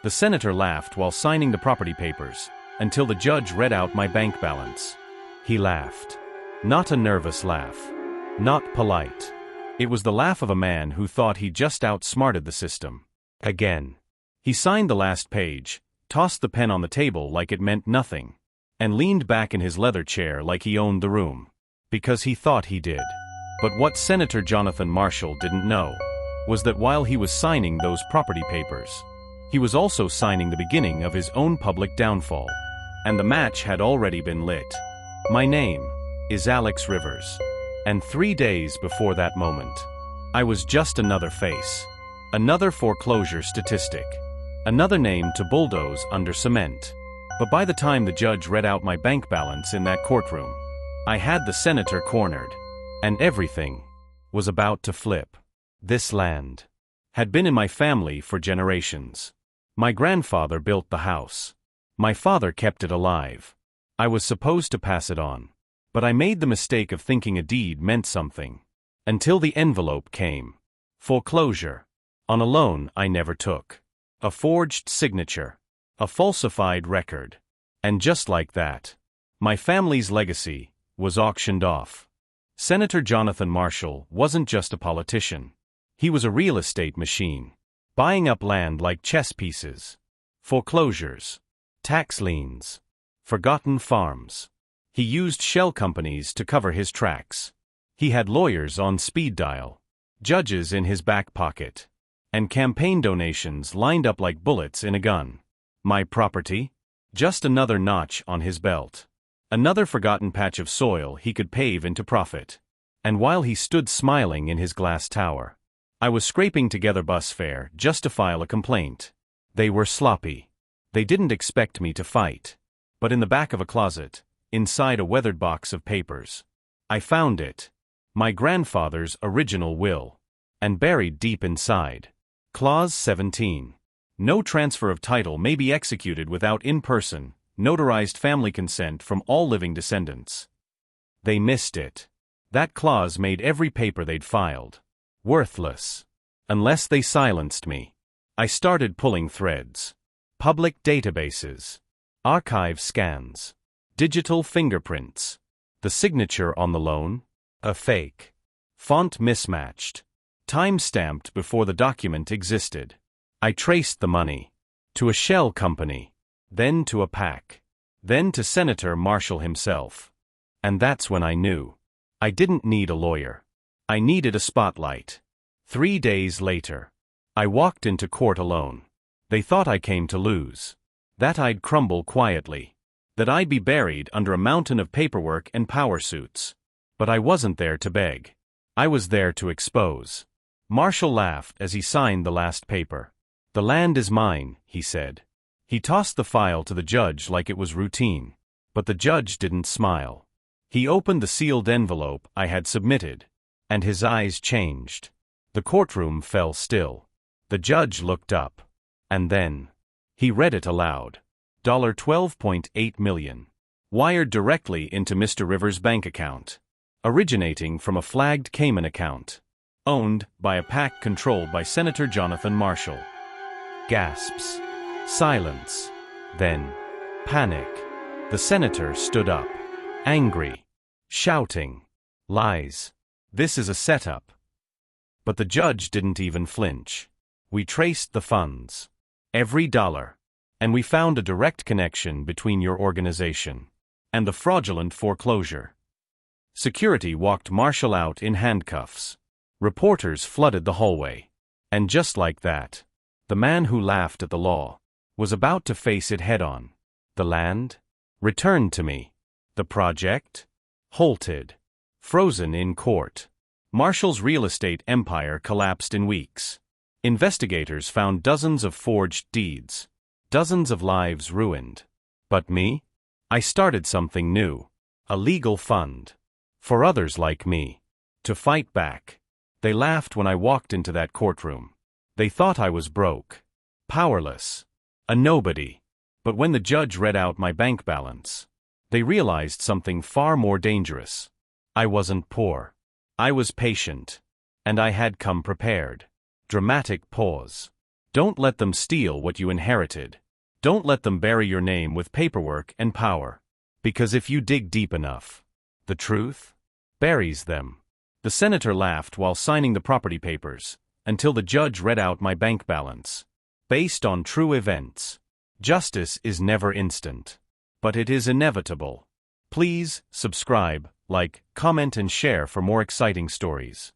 The senator laughed while signing the property papers, until the judge read out my bank balance. He laughed. Not a nervous laugh. Not polite. It was the laugh of a man who thought he just outsmarted the system. Again. He signed the last page, tossed the pen on the table like it meant nothing, and leaned back in his leather chair like he owned the room. Because he thought he did. But what Senator Jonathan Marshall didn't know was that while he was signing those property papers, he was also signing the beginning of his own public downfall. And the match had already been lit. My name is Alex Rivers. And 3 days before that moment, I was just another face. Another foreclosure statistic. Another name to bulldoze under cement. But by the time the judge read out my bank balance in that courtroom, I had the senator cornered. And everything was about to flip. This land had been in my family for generations. My grandfather built the house. My father kept it alive. I was supposed to pass it on. But I made the mistake of thinking a deed meant something. Until the envelope came. Foreclosure. On a loan I never took. A forged signature. A falsified record. And just like that, my family's legacy was auctioned off. Senator Jonathan Marshall wasn't just a politician. He was a real estate machine. Buying up land like chess pieces. Foreclosures. Tax liens. Forgotten farms. He used shell companies to cover his tracks. He had lawyers on speed dial, judges in his back pocket, and campaign donations lined up like bullets in a gun. My property? Just another notch on his belt. Another forgotten patch of soil he could pave into profit. And while he stood smiling in his glass tower, I was scraping together bus fare just to file a complaint. They were sloppy. They didn't expect me to fight. But in the back of a closet, inside a weathered box of papers, I found it. My grandfather's original will. And buried deep inside. Clause 17. No transfer of title may be executed without in-person, notarized family consent from all living descendants. They missed it. That clause made every paper they'd filed worthless. Unless they silenced me. I started pulling threads. Public databases. Archive scans. Digital fingerprints. The signature on the loan? A fake. Font mismatched. Time-stamped before the document existed. I traced the money. To a shell company. Then to a PAC. Then to Senator Marshall himself. And that's when I knew. I didn't need a lawyer. I needed a spotlight. 3 days later, I walked into court alone. They thought I came to lose. That I'd crumble quietly. That I'd be buried under a mountain of paperwork and power suits. But I wasn't there to beg. I was there to expose. Marshall laughed as he signed the last paper. "The land is mine," he said. He tossed the file to the judge like it was routine. But the judge didn't smile. He opened the sealed envelope I had submitted. And his eyes changed. The courtroom fell still. The judge looked up. And then he read it aloud. $12.8 million. Wired directly into Mr. Rivers' bank account. Originating from a flagged Cayman account. Owned by a PAC controlled by Senator Jonathan Marshall. Gasps. Silence. Then panic. The senator stood up. Angry. Shouting. Lies. This is a setup. But the judge didn't even flinch. We traced the funds. Every dollar. And we found a direct connection between your organization and the fraudulent foreclosure. Security walked Marshall out in handcuffs. Reporters flooded the hallway. And just like that, the man who laughed at the law was about to face it head-on. The land? Returned to me. The project? Halted. Frozen in court. Marshall's real estate empire collapsed in weeks. Investigators found dozens of forged deeds. Dozens of lives ruined. But me? I started something new. A legal fund. For others like me. To fight back. They laughed when I walked into that courtroom. They thought I was broke. Powerless. A nobody. But when the judge read out my bank balance, they realized something far more dangerous. I wasn't poor. I was patient. And I had come prepared. Dramatic pause. Don't let them steal what you inherited. Don't let them bury your name with paperwork and power. Because if you dig deep enough, the truth buries them. The senator laughed while signing the property papers, until the judge read out my bank balance. Based on true events. Justice is never instant. But it is inevitable. Please subscribe, like, comment and share for more exciting stories.